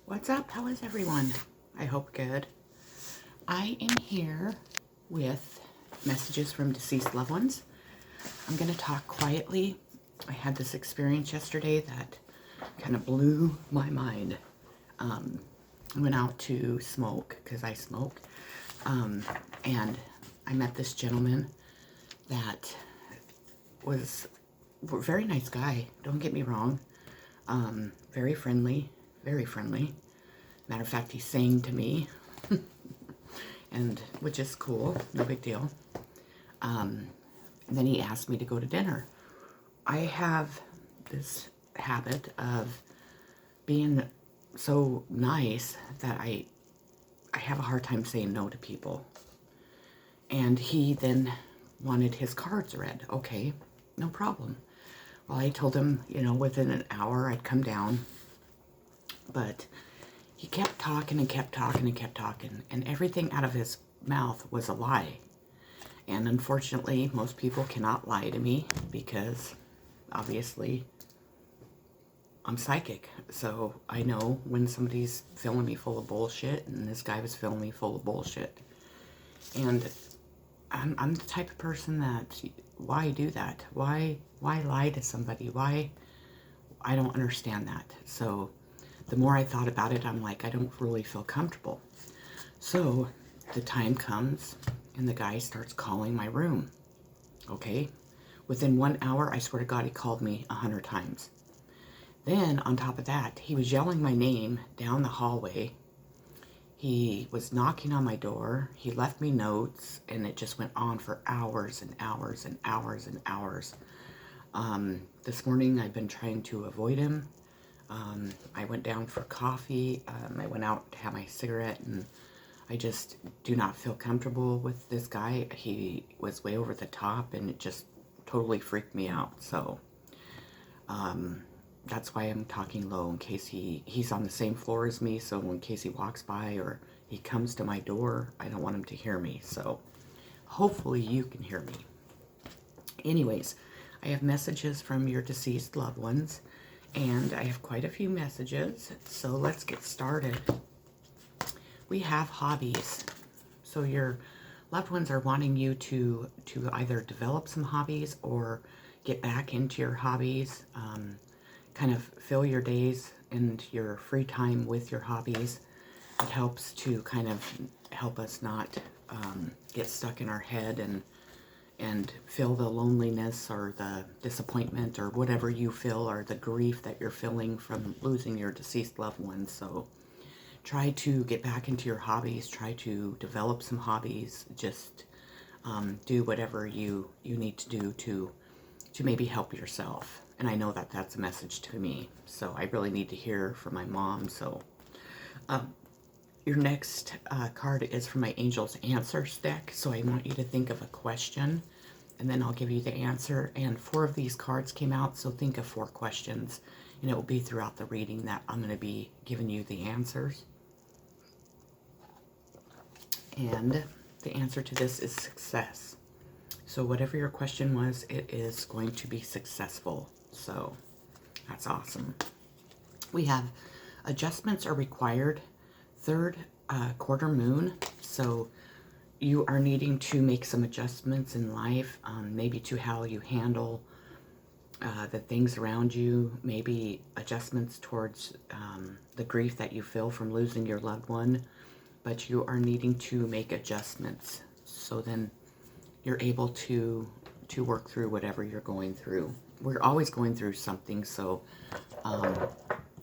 What's up? How is everyone? I hope good. I am here with messages from deceased loved ones. I'm going to talk quietly. I had this experience yesterday that kind of blew my mind. I went out to smoke because I smoke. And I met this gentleman that was a very nice guy. Don't get me wrong. Very friendly, very friendly. Matter of fact, he sang to me, and which is cool, no big deal. And then he asked me to go to dinner. I have this habit of being so nice that I have a hard time saying no to people. And he then wanted his cards read. Okay, no problem. Well, I told him, within an hour I'd come down, but he kept talking and kept talking and kept talking, and everything out of his mouth was a lie. And unfortunately, most people cannot lie to me because obviously I'm psychic. So I know when somebody's filling me full of bullshit, and this guy was filling me full of bullshit. And I'm the type of person that, why do that? Why lie to somebody? Why? I don't understand that. So the more I thought about it, I'm like, I don't really feel comfortable. So the time comes and the guy starts calling my room. Okay. Within 1 hour, I swear to God, he called me 100 times. Then on top of that, he was yelling my name down the hallway. He was knocking on my door. He left me notes, and it just went on for hours and hours and hours and hours. This morning, I've been trying to avoid him. I went down for coffee. I went out to have my cigarette, and I just do not feel comfortable with this guy. He was way over the top, and it just totally freaked me out. So that's why I'm talking low, in case he's on the same floor as me. So in case he walks by or he comes to my door, I don't want him to hear me. So hopefully you can hear me. Anyways, I have messages from your deceased loved ones, and I have quite a few messages. So let's get started. We have hobbies. So your loved ones are wanting you to either develop some hobbies or get back into your hobbies, kind of fill your days and your free time with your hobbies. It helps to kind of help us not get stuck in our head and feel the loneliness or the disappointment or whatever you feel, or the grief that you're feeling from losing your deceased loved ones. So try to get back into your hobbies, try to develop some hobbies, just do whatever you need to do to maybe help yourself. And I know that that's a message to me, so I really need to hear from my mom. So your next card is from my Angel's Answers deck. So I want you to think of a question, and then I'll give you the answer. And 4 of these cards came out, so think of 4 questions. And it will be throughout the reading that I'm going to be giving you the answers. And the answer to this is success. So whatever your question was, it is going to be successful. So that's awesome. We have adjustments are required. 3rd quarter moon. So you are needing to make some adjustments in life, maybe to how you handle the things around you, maybe adjustments towards the grief that you feel from losing your loved one, but you are needing to make adjustments. So then you're able to work through whatever you're going through. We're always going through something, so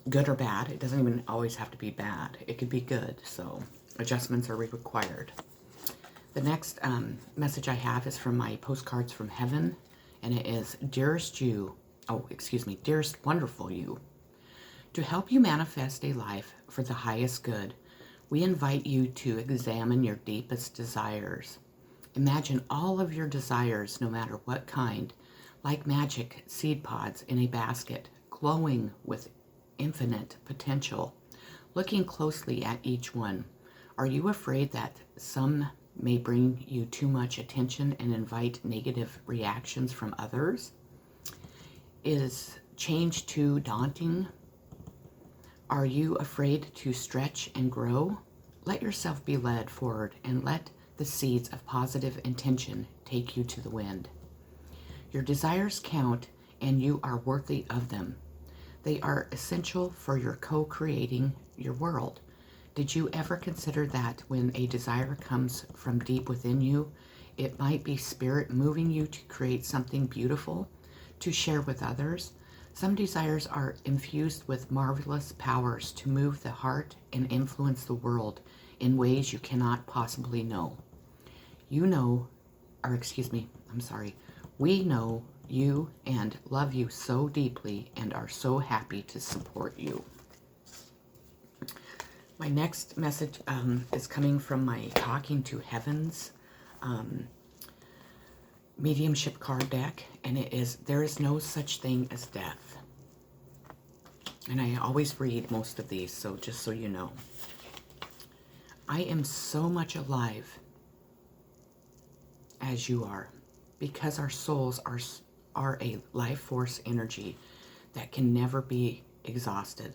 good or bad. It doesn't even always have to be bad. It could be good, so adjustments are required. The next message I have is from my postcards from heaven, and it is, Dearest wonderful you. To help you manifest a life for the highest good, we invite you to examine your deepest desires. Imagine all of your desires, no matter what kind, like magic seed pods in a basket, glowing with infinite potential. Looking closely at each one, are you afraid that some may bring you too much attention and invite negative reactions from others? Is change too daunting? Are you afraid to stretch and grow? Let yourself be led forward and let the seeds of positive intention take you to the wind. Your desires count and you are worthy of them. They are essential for your co-creating your world. Did you ever consider that when a desire comes from deep within you, it might be spirit moving you to create something beautiful to share with others? Some desires are infused with marvelous powers to move the heart and influence the world in ways you cannot possibly know. We know you and love you so deeply and are so happy to support you. My next message is coming from my Talking to Heavens mediumship card deck, and it is, there is no such thing as death. And I always read most of these, so just so you know. I am so much alive as you are, because our souls are a life force energy that can never be exhausted.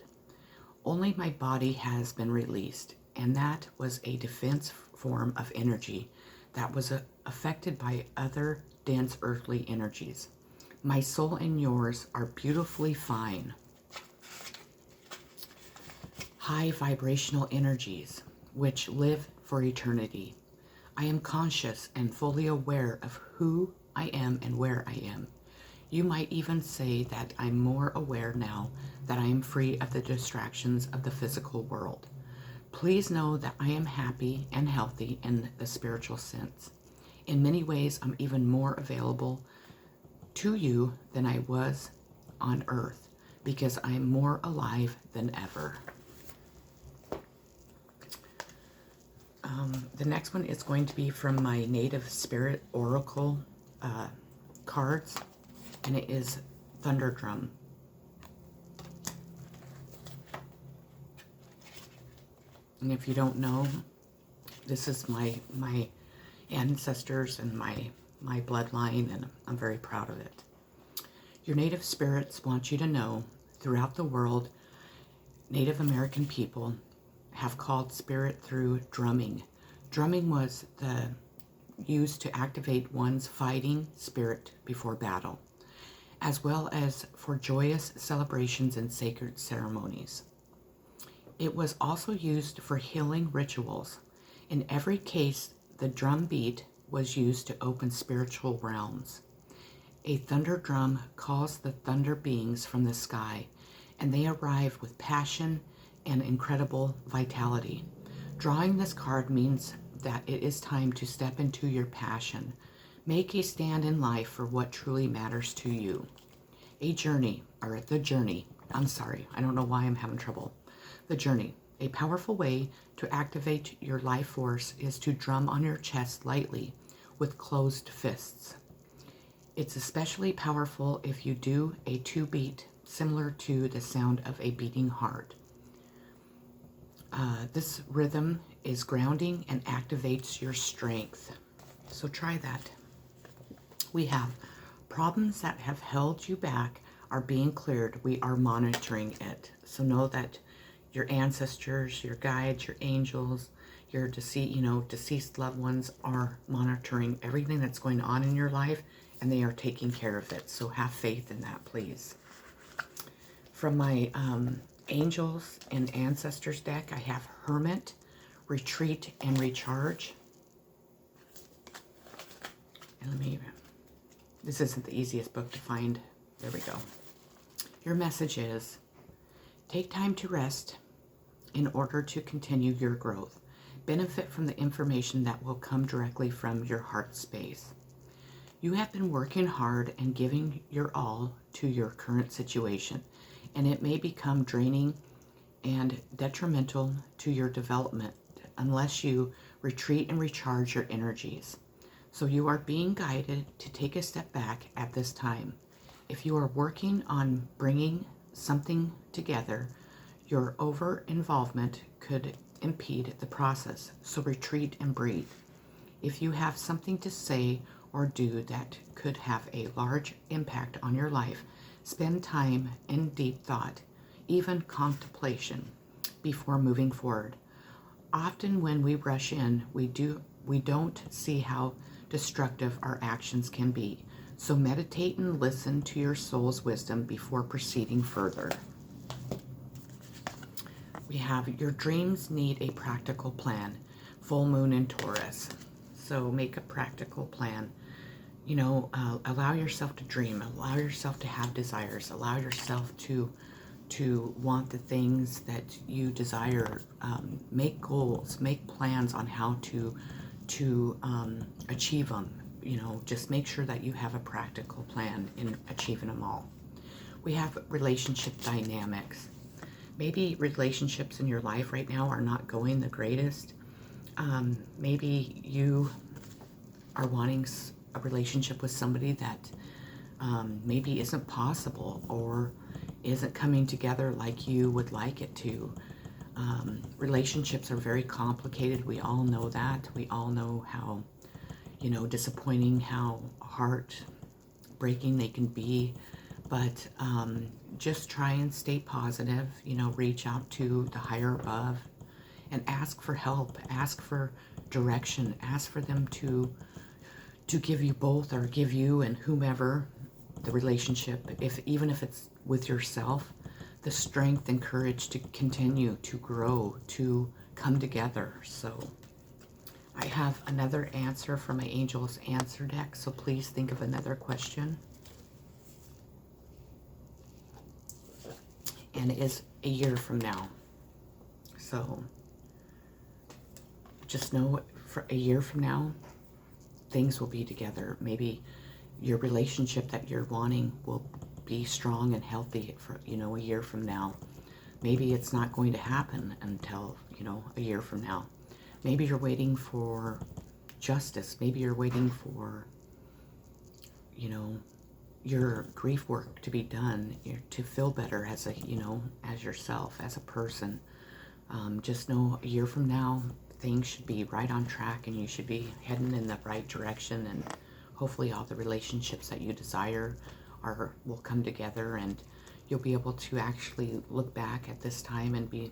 Only my body has been released, and that was a defense form of energy that was affected by other dense earthly energies. My soul and yours are beautifully fine, high vibrational energies which live for eternity. I am conscious and fully aware of who I am and where I am. You might even say that I'm more aware now that I am free of the distractions of the physical world. Please know that I am happy and healthy in the spiritual sense. In many ways, I'm even more available to you than I was on earth because I am more alive than ever. The next one is going to be from my Native Spirit Oracle cards, and it is Thunder Drum. And if you don't know, this is my ancestors and my bloodline, and I'm very proud of it. Your native spirits want you to know, throughout the world, Native American people have called spirit through drumming. Drumming was used to activate one's fighting spirit before battle, as well as for joyous celebrations and sacred ceremonies. It was also used for healing rituals. In every case, the drum beat was used to open spiritual realms. A thunder drum calls the thunder beings from the sky, and they arrive with passion and incredible vitality. Drawing this card means that it is time to step into your passion. Make a stand in life for what truly matters to you. The journey. I don't know why I'm having trouble. The journey. A powerful way to activate your life force is to drum on your chest lightly with closed fists. It's especially powerful if you do a 2-beat, similar to the sound of a beating heart. This rhythm is grounding and activates your strength. So try that. We have problems that have held you back are being cleared. We are monitoring it. So know that your ancestors, your guides, your angels, your deceased loved ones are monitoring everything that's going on in your life, and they are taking care of it. So have faith in that, please. From my Angels and Ancestors deck, I have Hermit, Retreat, and Recharge. And this isn't the easiest book to find. There we go. Your message is, take time to rest in order to continue your growth. Benefit from the information that will come directly from your heart space. You have been working hard and giving your all to your current situation, and it may become draining and detrimental to your development unless you retreat and recharge your energies. So you are being guided to take a step back at this time. If you are working on bringing something together, your over-involvement could impede the process, so retreat and breathe. If you have something to say or do that could have a large impact on your life, spend time in deep thought. even contemplation before moving forward. Often when we rush in, we don't see how destructive our actions can be. So meditate and listen to your soul's wisdom before proceeding further. We have your dreams need a practical plan. Full moon in Taurus. So make a practical plan. Allow yourself to dream. Allow yourself to have desires. Allow yourself to want the things that you desire. Make goals. Make plans on how to achieve them. Just make sure that you have a practical plan in achieving them all. We have relationship dynamics. Maybe relationships in your life right now are not going the greatest. Maybe you are wanting a relationship with somebody that maybe isn't possible or isn't coming together like you would like it to. Relationships are very complicated. We all know that. We all know how, disappointing, how heartbreaking they can be. But just try and stay positive, reach out to the higher above and ask for help, ask for direction, ask for them to give you both, or give you and whomever the relationship, even if it's with yourself, the strength and courage to continue to grow, to come together. So I have another answer from my Angel's Answer deck, so please think of another question. And it is a year from now. So just know for a year from now, things will be together. Maybe your relationship that you're wanting will be strong and healthy for, a year from now. Maybe it's not going to happen until, a year from now. Maybe you're waiting for justice. Maybe you're waiting for, your grief work to be done, to feel better as as yourself, as a person. Just know a year from now, things should be right on track and you should be heading in the right direction, and hopefully all the relationships that you desire will come together, and you'll be able to actually look back at this time and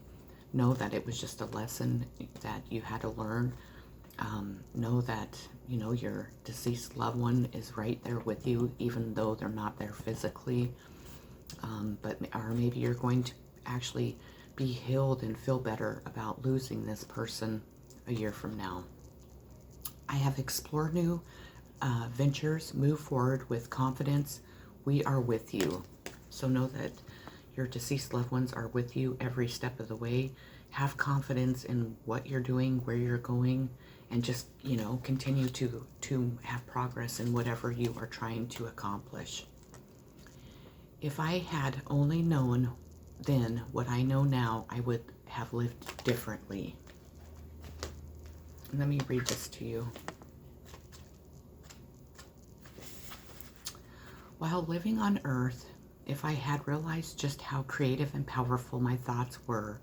know that it was just a lesson that you had to learn. Know that your deceased loved one is right there with you, even though they're not there physically. Or maybe you're going to actually be healed and feel better about losing this person a year from now. I have explored new ventures, move forward with confidence. We are with you. So know that your deceased loved ones are with you every step of the way. Have confidence in what you're doing, where you're going, and just, continue to have progress in whatever you are trying to accomplish. If I had only known then what I know now, I would have lived differently. Let me read this to you. While living on Earth, if I had realized just how creative and powerful my thoughts were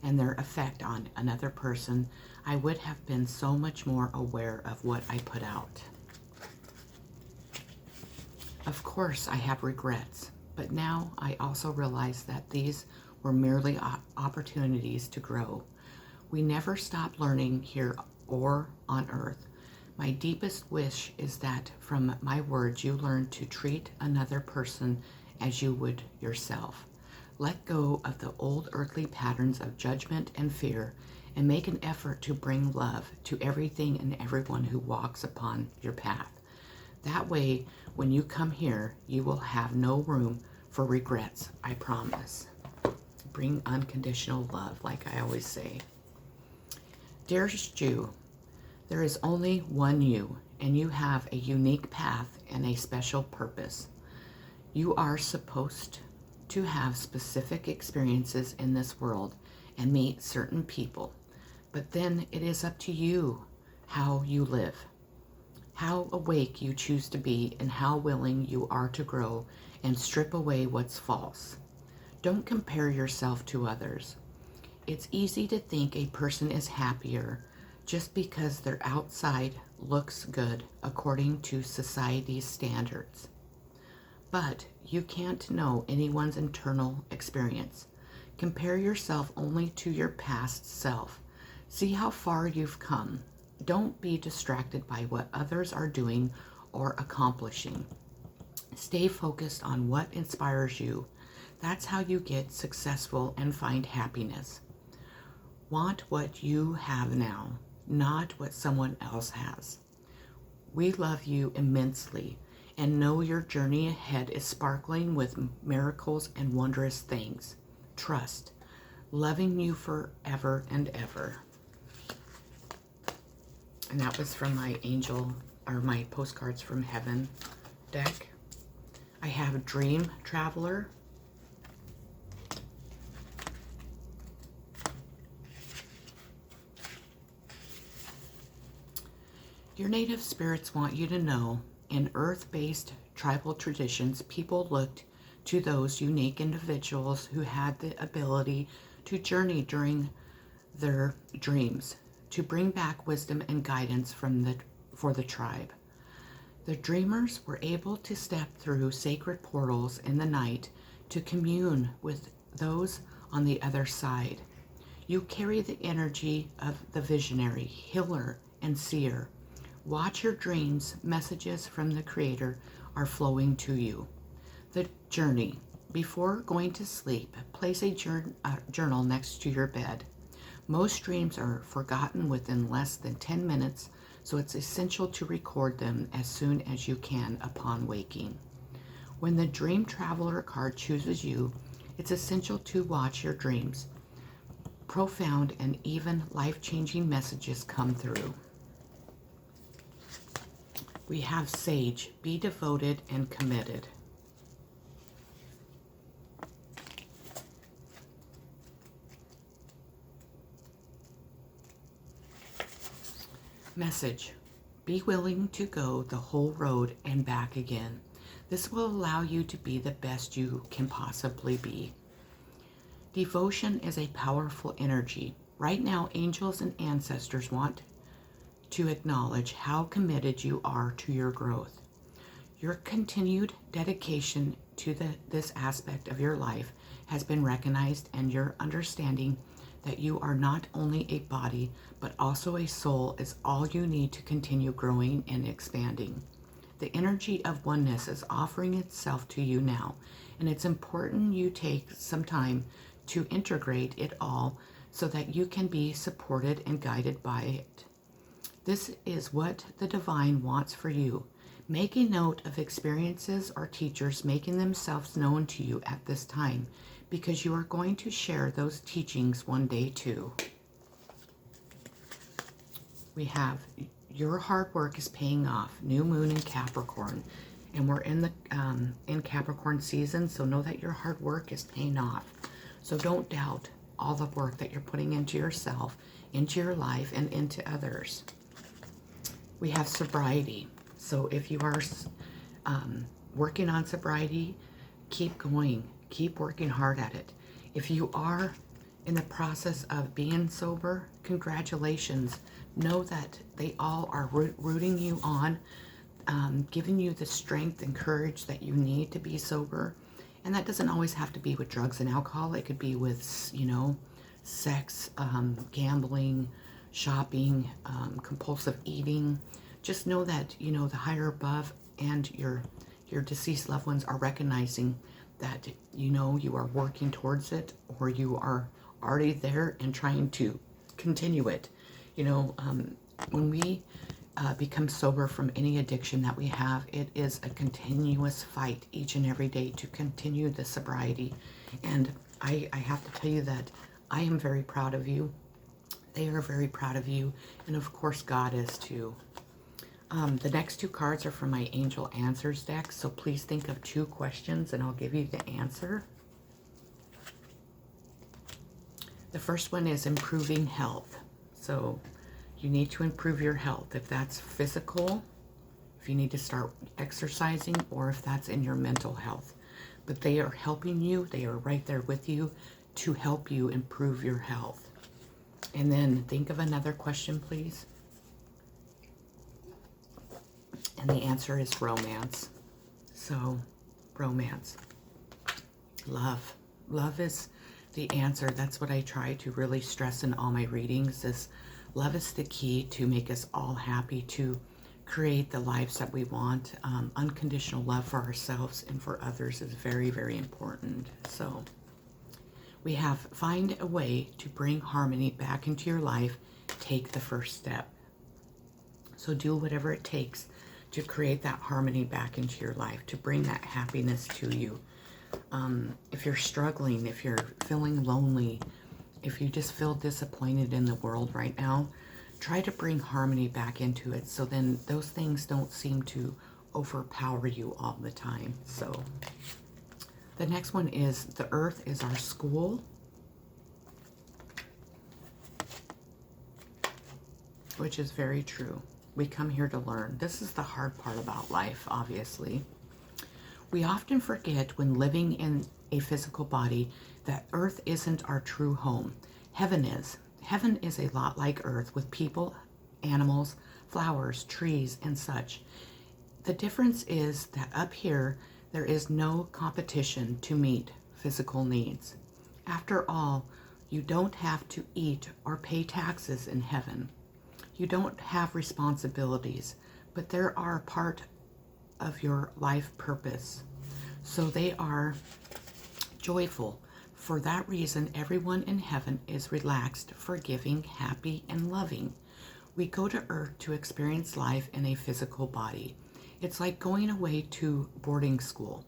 and their effect on another person, I would have been so much more aware of what I put out. Of course, I have regrets, but now I also realize that these were merely opportunities to grow. We never stop learning here or on Earth. My deepest wish is that from my words you learn to treat another person as you would yourself. Let go of the old earthly patterns of judgment and fear, and make an effort to bring love to everything and everyone who walks upon your path. That way, when you come here, you will have no room for regrets, I promise. Bring unconditional love, like I always say. Dearest you, there is only one you, and you have a unique path and a special purpose. You are supposed to have specific experiences in this world and meet certain people, but then it is up to you how you live, how awake you choose to be, and how willing you are to grow and strip away what's false. Don't compare yourself to others. It's easy to think a person is happier just because their outside looks good according to society's standards. But you can't know anyone's internal experience. Compare yourself only to your past self. See how far you've come. Don't be distracted by what others are doing or accomplishing. Stay focused on what inspires you. That's how you get successful and find happiness. Want what you have now, not what someone else has. We love you immensely and know your journey ahead is sparkling with miracles and wondrous things. Trust. Loving you forever and ever. And that was from my angel, or my postcards from heaven deck. I have Dream Traveler. Your native spirits want you to know, in earth-based tribal traditions, people looked to those unique individuals who had the ability to journey during their dreams, to bring back wisdom and guidance for the tribe. The dreamers were able to step through sacred portals in the night to commune with those on the other side. You carry the energy of the visionary, healer, and seer. Watch your dreams. Messages from the Creator are flowing to you. The journey. Before going to sleep, place a journal next to your bed. Most dreams are forgotten within less than 10 minutes, so it's essential to record them as soon as you can upon waking. When the Dream Traveler card chooses you, it's essential to watch your dreams. Profound and even life-changing messages come through. We have Sage. Be devoted and committed. Message. Be willing to go the whole road and back again. This will allow you to be the best you can possibly be. Devotion is a powerful energy. Right now, angels and ancestors want to acknowledge how committed you are to your growth. Your continued dedication to this aspect of your life has been recognized, and your understanding that you are not only a body but also a soul is all you need to continue growing and expanding. The energy of oneness is offering itself to you now, and it's important you take some time to integrate it all so that you can be supported and guided by it. This is what the divine wants for you. Make a note of experiences or teachers making themselves known to you at this time, because you are going to share those teachings one day too. We have your hard work is paying off. New moon in Capricorn, and we're in the in Capricorn season, so know that your hard work is paying off. So don't doubt all the work that you're putting into yourself, into your life, and into others. We have sobriety. So if you are working on sobriety, keep going. Keep working hard at it. If you are in the process of being sober, congratulations. Know that they all are rooting you on, giving you the strength and courage that you need to be sober. And that doesn't always have to be with drugs and alcohol. It could be with, sex, gambling, shopping, compulsive eating. Just know that, the higher above and your deceased loved ones are recognizing that, you are working towards it, or you are already there and trying to continue it. When we become sober from any addiction that we have, it is a continuous fight each and every day to continue the sobriety. And I have to tell you that I am very proud of you. They are very proud of you. And of course, God is too. The next two cards are from my Angel Answers deck. So please think of 2 questions and I'll give you the answer. The first one is improving health. So you need to improve your health. If that's physical, if you need to start exercising, or if that's in your mental health. But they are helping you. They are right there with you to help you improve your health. And then think of another question, please. And the answer is romance. So, romance. Love. Love is the answer. That's what I try to really stress in all my readings is love is the key to make us all happy, to create the lives that we want. Unconditional love for ourselves and for others is very, very important. So we have find a way to bring harmony back into your life. Take the first step. So do whatever it takes to create that harmony back into your life, to bring that happiness to you. If you're struggling, if you're feeling lonely, if you just feel disappointed in the world right now, try to bring harmony back into it, so then those things don't seem to overpower you all the time. So the next one is the earth is our school, which is very true. We come here to learn. This is the hard part about life, obviously. We often forget when living in a physical body that earth isn't our true home. Heaven is. Heaven is a lot like earth, with people, animals, flowers, trees, and such. The difference is that up here, there is no competition to meet physical needs. After all, you don't have to eat or pay taxes in heaven. You don't have responsibilities, but there are part of your life purpose. So they are joyful. For that reason, everyone in heaven is relaxed, forgiving, happy, and loving. We go to earth to experience life in a physical body. It's like going away to boarding school.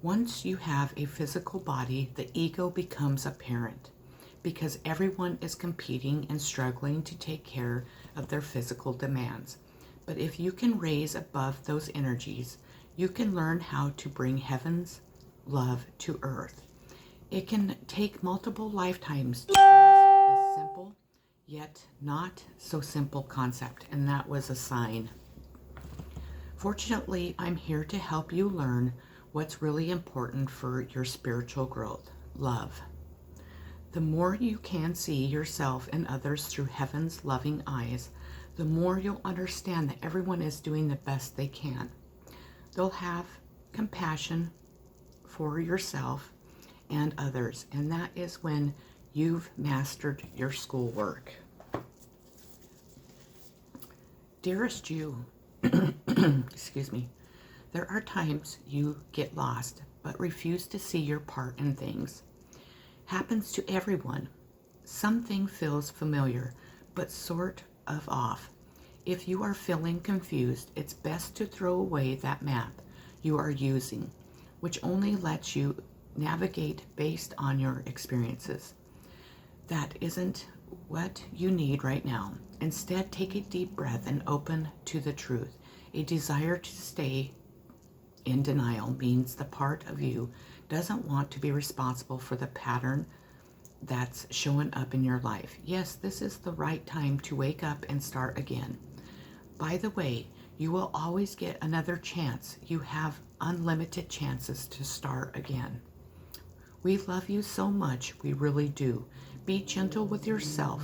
Once you have a physical body, the ego becomes apparent because everyone is competing and struggling to take care of their physical demands. But if you can raise above those energies, you can learn how to bring heaven's love to earth. It can take multiple lifetimes to grasp this simple, yet not so simple concept, and that was a sign. Fortunately, I'm here to help you learn what's really important for your spiritual growth: love. The more you can see yourself and others through heaven's loving eyes, the more you'll understand that everyone is doing the best they can. They'll have compassion for yourself and others, and that is when you've mastered your schoolwork. Dearest you, excuse me, there are times you get lost but refuse to see your part in things. Happens to everyone. Something feels familiar but sort of off. If you are feeling confused, it's best to throw away that map you are using, which only lets you navigate based on your experiences. That isn't what you need right now. Instead, take a deep breath and open to the truth. A desire to stay in denial means the part of you doesn't want to be responsible for the pattern that's showing up in your life. Yes, this is the right time to wake up and start again. By the way, you will always get another chance. You have unlimited chances to start again. We love you so much, we really do. Be gentle with yourself.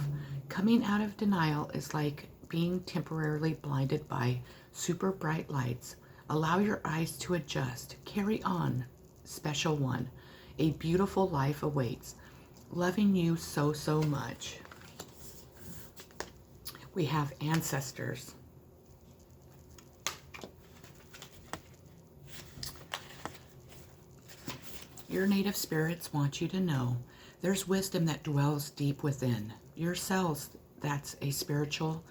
Coming out of denial is like being temporarily blinded by super bright lights. Allow your eyes to adjust. Carry on, special one. A beautiful life awaits. Loving you so, so much. We have ancestors. Your native spirits want you to know there's wisdom that dwells deep within yourselves. That's a spiritual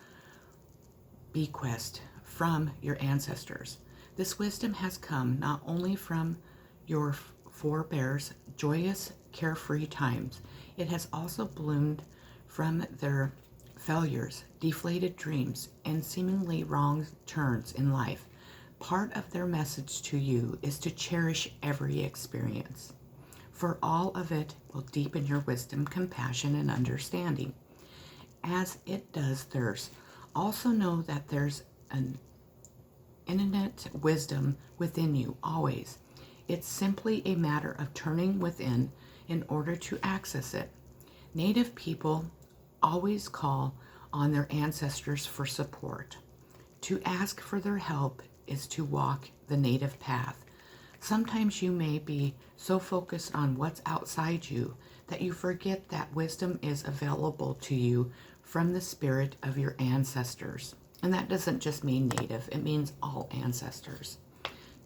bequest from your ancestors. This wisdom has come not only from your forebears' joyous, carefree times, it has also bloomed from their failures, deflated dreams, and seemingly wrong turns in life. Part of their message to you is to cherish every experience, for all of it will deepen your wisdom, compassion, and understanding, as it does theirs. Also know that there's an innate wisdom within you always. It's simply a matter of turning within in order to access it. Native people always call on their ancestors for support. To ask for their help is to walk the native path. Sometimes you may be so focused on what's outside you that you forget that wisdom is available to you from the spirit of your ancestors. And that doesn't just mean native, it means all ancestors.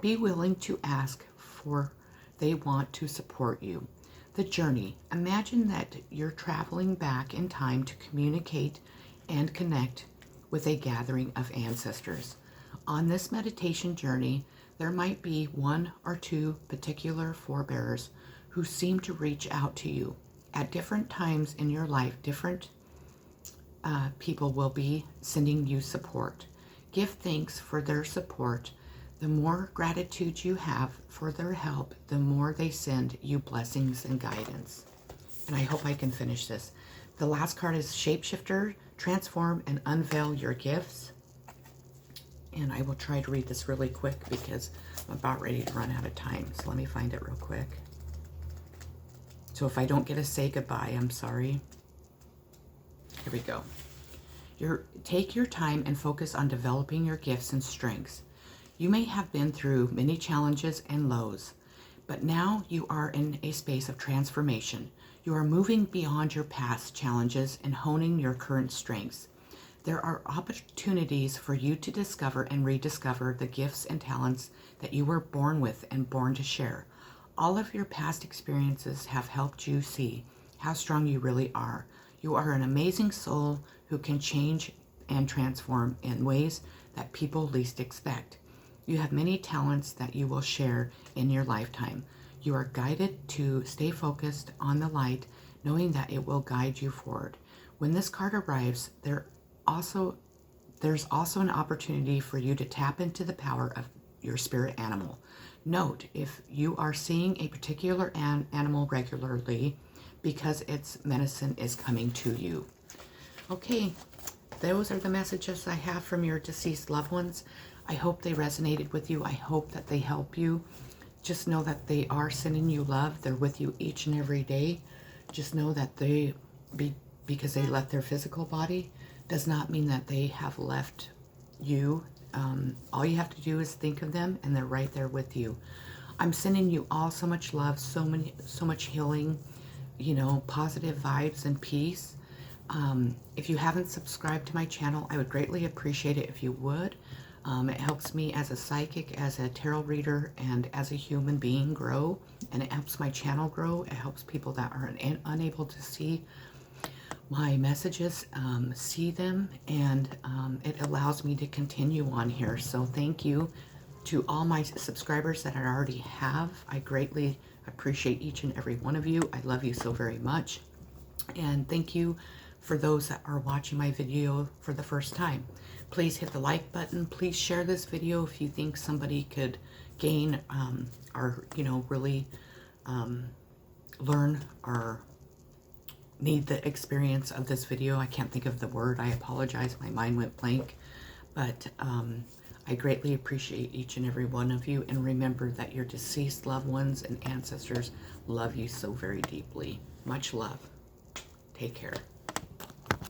Be willing to ask for they want to support you. The journey. Imagine that you're traveling back in time to communicate and connect with a gathering of ancestors. On this meditation journey, there might be one or two particular forebears who seem to reach out to you. At different times in your life, different people will be sending you support. Give thanks for their support. The more gratitude you have for their help, the more they send you blessings and guidance. And I hope I can finish this. The last card is Shapeshifter. Transform and unveil your gifts. And I will try to read this really quick because I'm about ready to run out of time. So let me find it real quick. So if I don't get to say goodbye, I'm sorry. Here we go. Take your time and focus on developing your gifts and strengths. You may have been through many challenges and lows, but now you are in a space of transformation. You are moving beyond your past challenges and honing your current strengths. There are opportunities for you to discover and rediscover the gifts and talents that you were born with and born to share. All of your past experiences have helped you see how strong you really are. You are an amazing soul who can change and transform in ways that people least expect. You have many talents that you will share in your lifetime. You are guided to stay focused on the light, knowing that it will guide you forward. When this card arrives, there's also an opportunity for you to tap into the power of your spirit animal. Note, if you are seeing a particular animal regularly, because its medicine is coming to you. Okay, those are the messages I have from your deceased loved ones. I hope they resonated with you. I hope that they help you. Just know that they are sending you love. They're with you each and every day. Just know that because they left their physical body does not mean that they have left you. All you have to do is think of them and they're right there with you. I'm sending you all so much love, so much healing, positive vibes and peace. If you haven't subscribed to my channel, I would greatly appreciate it if you would. It helps me as a psychic, as a tarot reader, and as a human being grow, and it helps my channel grow. It helps people that are unable to see my messages see them, and it allows me to continue on here. So thank you to all my subscribers that I already have. I greatly appreciate each and every one of you. I love you so very much. And thank you for those that are watching my video for the first time. Please hit the like button. Please share this video if you think somebody could gain or really learn or need the experience of this video. I can't think of the word. I apologize. My mind went blank. But I greatly appreciate each and every one of you. And remember that your deceased loved ones and ancestors love you so very deeply. Much love. Take care.